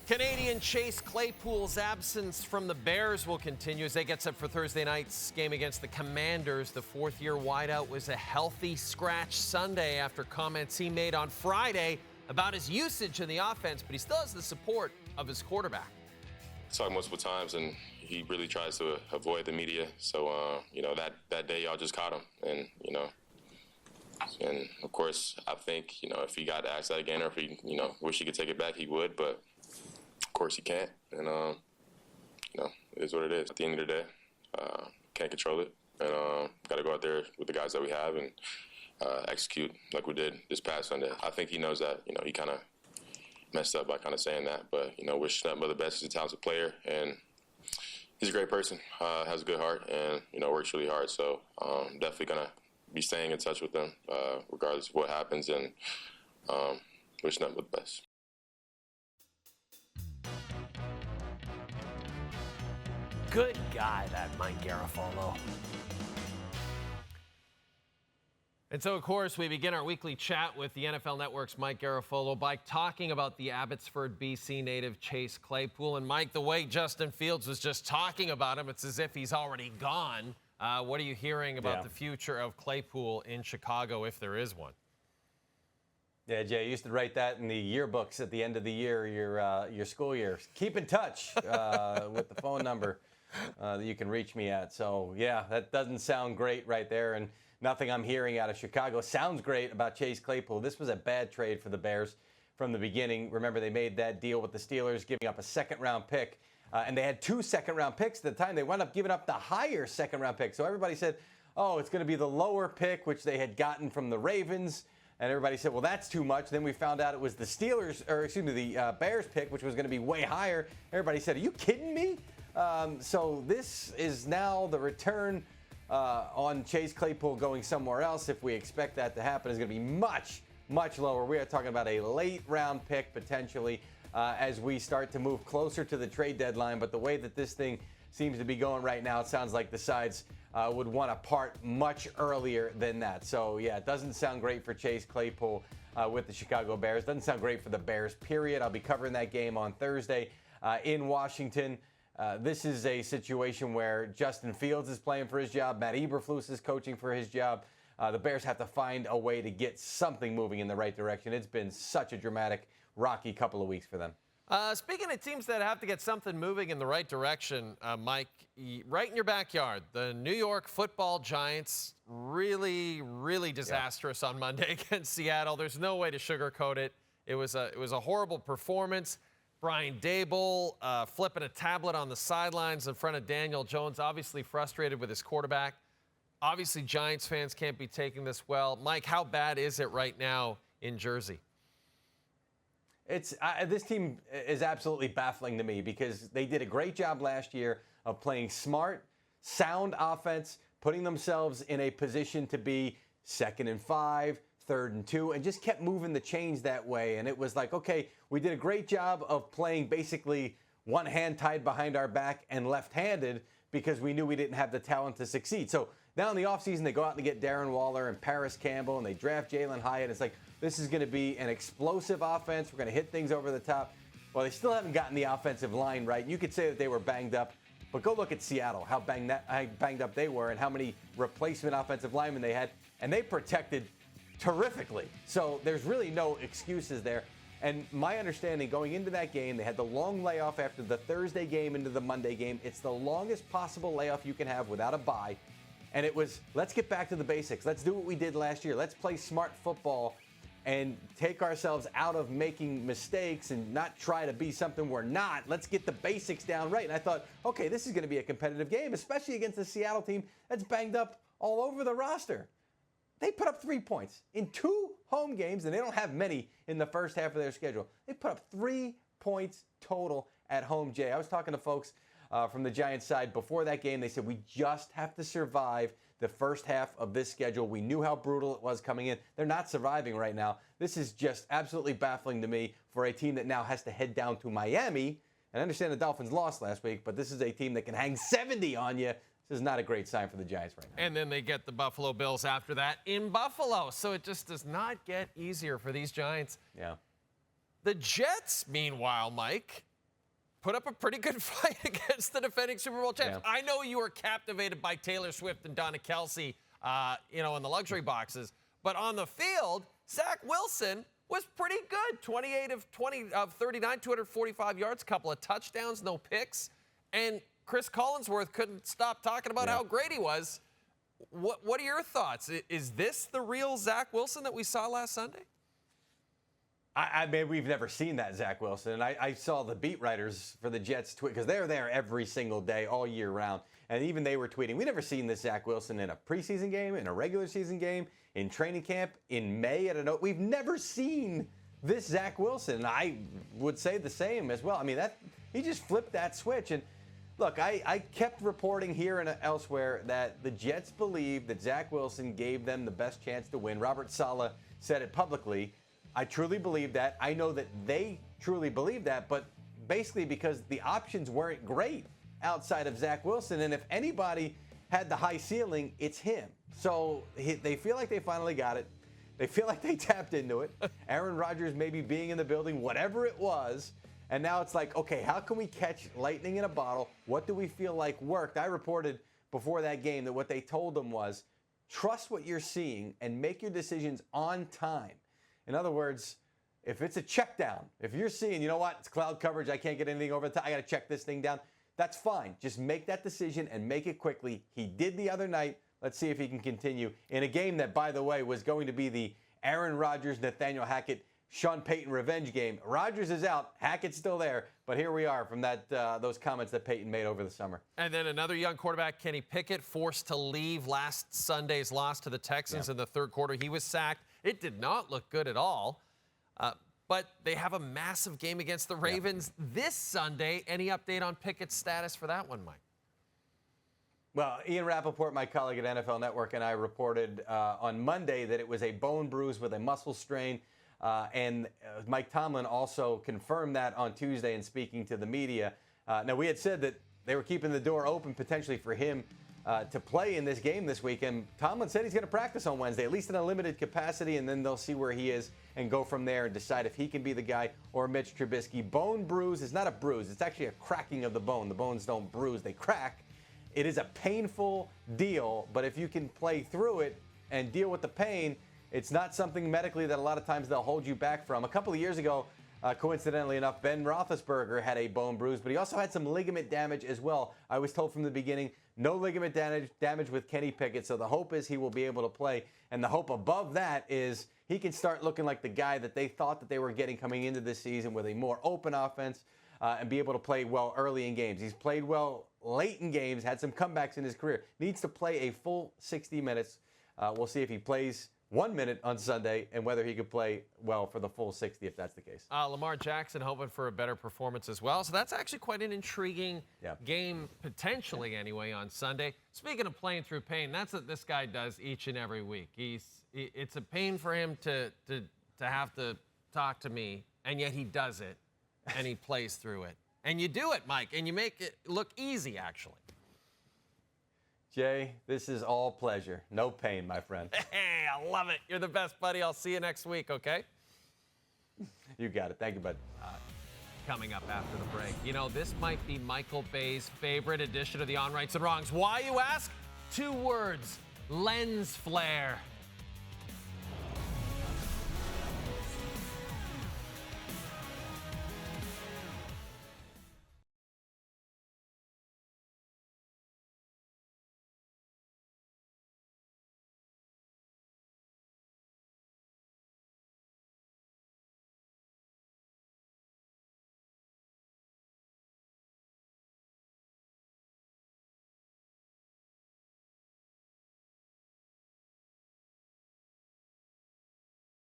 Canadian Chase Claypool's absence from the Bears will continue as they get set for Thursday night's game against the Commanders. The fourth-year wideout was a healthy scratch Sunday after comments he made on Friday about his usage in the offense, but he still has the support of his quarterback. Talked multiple times, and he really tries to avoid the media. So, that day y'all just caught him, and of course, I think, if he got asked that again or if he, wish he could take it back, he would, but of course he can't, and, it is what it is. At the end of the day, can't control it, and got to go out there with the guys that we have and execute like we did this past Sunday. I think he knows that, he kind of messed up by kind of saying that, but, wish nothing but the best. He's a talented player, and he's a great person, has a good heart, and, works really hard, so definitely going to be staying in touch with them regardless of what happens, and wish nothing but the best. Good guy, that Mike Garafolo. And so, of course, we begin our weekly chat with the NFL Network's Mike Garafolo by talking about the Abbotsford, BC native Chase Claypool. And, Mike, the way Justin Fields was just talking about him, it's as if he's already gone. What are you hearing about the future of Claypool in Chicago, if there is one? Yeah, Jay, I used to write that in the yearbooks at the end of the year, your school year. Keep in touch with the phone number that you can reach me at. So, yeah, that doesn't sound great right there, and nothing I'm hearing out of Chicago sounds great about Chase Claypool. This was a bad trade for the Bears from the beginning. Remember, they made that deal with the Steelers, giving up a second-round pick. And they had 2 second-round picks at the time. They wound up giving up the higher second-round pick. So everybody said, oh, it's going to be the lower pick, which they had gotten from the Ravens. And everybody said, well, that's too much. Then we found out it was the Bears pick, which was going to be way higher. Everybody said, are you kidding me? So this is now the return on Chase Claypool going somewhere else. If we expect that to happen, is going to be much, much lower. We are talking about a late-round pick potentially. As we start to move closer to the trade deadline. But the way that this thing seems to be going right now, it sounds like the sides would want to part much earlier than that. So, yeah, it doesn't sound great for Chase Claypool with the Chicago Bears. Doesn't sound great for the Bears, period. I'll be covering that game on Thursday in Washington. This is a situation where Justin Fields is playing for his job. Matt Eberflus is coaching for his job. The Bears have to find a way to get something moving in the right direction. It's been such a dramatic, rocky couple of weeks for them. Speaking of teams that have to get something moving in the right direction, Mike, right in your backyard, the New York Football Giants, really, really disastrous on Monday against Seattle. There's no way to sugarcoat it. It was a horrible performance. Brian Dable flipping a tablet on the sidelines in front of Daniel Jones, obviously frustrated with his quarterback. Obviously, Giants fans can't be taking this well. Mike, how bad is it right now in Jersey? This team is absolutely baffling to me because they did a great job last year of playing smart, sound offense, putting themselves in a position to be 2nd and 5, 3rd and 2, and just kept moving the chains that way. And it was like, okay, we did a great job of playing basically one hand tied behind our back and left-handed because we knew we didn't have the talent to succeed. So now in the offseason, they go out and get Darren Waller and Paris Campbell, and they draft Jalen Hyatt. It's like, this is going to be an explosive offense. We're going to hit things over the top. Well, they still haven't gotten the offensive line right. You could say that they were banged up, but go look at Seattle, how banged up they were and how many replacement offensive linemen they had, and they protected terrifically. So there's really no excuses there. And my understanding going into that game, they had the long layoff after the Thursday game into the Monday game. It's the longest possible layoff you can have without a bye. And it was, let's get back to the basics. Let's do what we did last year. Let's play smart football and take ourselves out of making mistakes and not try to be something we're not. Let's get the basics down right. And I thought, okay, this is going to be a competitive game, especially against the Seattle team that's banged up all over the roster. They put up 3 points in 2 home games, and they don't have many in the first half of their schedule. They put up 3 points total at home, Jay. I was talking to folks from the Giants side before that game. They said, we just have to survive the first half of this schedule. We knew how brutal it was coming in. They're not surviving right now. This is just absolutely baffling to me for a team that now has to head down to Miami. And I understand the Dolphins lost last week, but this is a team that can hang 70 on you. This is not a great sign for the Giants right now. And then they get the Buffalo Bills after that in Buffalo. So it just does not get easier for these Giants. Yeah. The Jets, meanwhile, Mike, put up a pretty good fight against the defending Super Bowl champs. Yeah. I know you were captivated by Taylor Swift and Donna Kelsey, in the luxury boxes, but on the field, Zach Wilson was pretty good. 28 of 39, 245 yards, couple of touchdowns, no picks, and Chris Collinsworth couldn't stop talking about how great he was. What are your thoughts? Is this the real Zach Wilson that we saw last Sunday? I mean, we've never seen that Zach Wilson. And I saw the beat writers for the Jets tweet, because they're there every single day, all year round. And even they were tweeting, we never seen this Zach Wilson in a preseason game, in a regular season game, in training camp, in May at a we've never seen this Zach Wilson. And I would say the same as well. I mean, he just flipped that switch. And look, I kept reporting here and elsewhere that the Jets believe that Zach Wilson gave them the best chance to win. Robert Saleh said it publicly. I truly believe that. I know that they truly believe that, but basically because the options weren't great outside of Zach Wilson, and if anybody had the high ceiling, it's him. So they feel like they finally got it. They feel like they tapped into it. Aaron Rodgers maybe being in the building, whatever it was. And now it's like, okay, how can we catch lightning in a bottle? What do we feel like worked? I reported before that game that what they told them was, trust what you're seeing and make your decisions on time. In other words, if it's a check down, if you're seeing, you know what, it's cloud coverage, I can't get anything over the top, I got to check this thing down, that's fine. Just make that decision and make it quickly. He did the other night. Let's see if he can continue in a game that, by the way, was going to be the Aaron Rodgers, Nathaniel Hackett, Sean Payton revenge game. Rodgers is out. Hackett's still there. But here we are from those comments that Payton made over the summer. And then another young quarterback, Kenny Pickett, forced to leave last Sunday's loss to the Texans in the third quarter. He was sacked. It did not look good at all. But they have a massive game against the Ravens this Sunday. Any update on Pickett's status for that one, Mike? Well, Ian Rappaport, my colleague at NFL Network, and I reported on Monday that it was a bone bruise with a muscle strain. And Mike Tomlin also confirmed that on Tuesday in speaking to the media. Now, we had said that they were keeping the door open potentially for him to play in this game this week. And Tomlin said he's going to practice on Wednesday, at least in a limited capacity, and then they'll see where he is and go from there and decide if he can be the guy or Mitch Trubisky. Bone bruise is not a bruise. It's actually a cracking of the bone. The bones don't bruise. They crack. It is a painful deal, but if you can play through it and deal with the pain, it's not something medically that a lot of times they'll hold you back from. A couple of years ago, coincidentally enough, Ben Roethlisberger had a bone bruise, but he also had some ligament damage as well. I was told from the beginning, no ligament damage with Kenny Pickett, so the hope is he will be able to play. And the hope above that is he can start looking like the guy that they thought that they were getting coming into this season with a more open offense and be able to play well early in games. He's played well late in games, had some comebacks in his career. Needs to play a full 60 minutes. We'll see if he plays 1 minute on Sunday and whether he could play well for the full 60 if that's the case. Lamar Jackson hoping for a better performance as well. So that's actually quite an intriguing game, potentially anyway, on Sunday. Speaking of playing through pain, that's what this guy does each and every week. It's a pain for him to have to talk to me, and yet he does it, and he plays through it. And you do it, Mike, and you make it look easy, actually. Jay, this is all pleasure. No pain, my friend. Hey, I love it. You're the best, buddy. I'll see you next week, okay? You got it. Thank you, bud. Coming up after the break. You know, this might be Michael Bay's favorite edition of the On Rights and Wrongs. Why, you ask? 2 words, lens flare.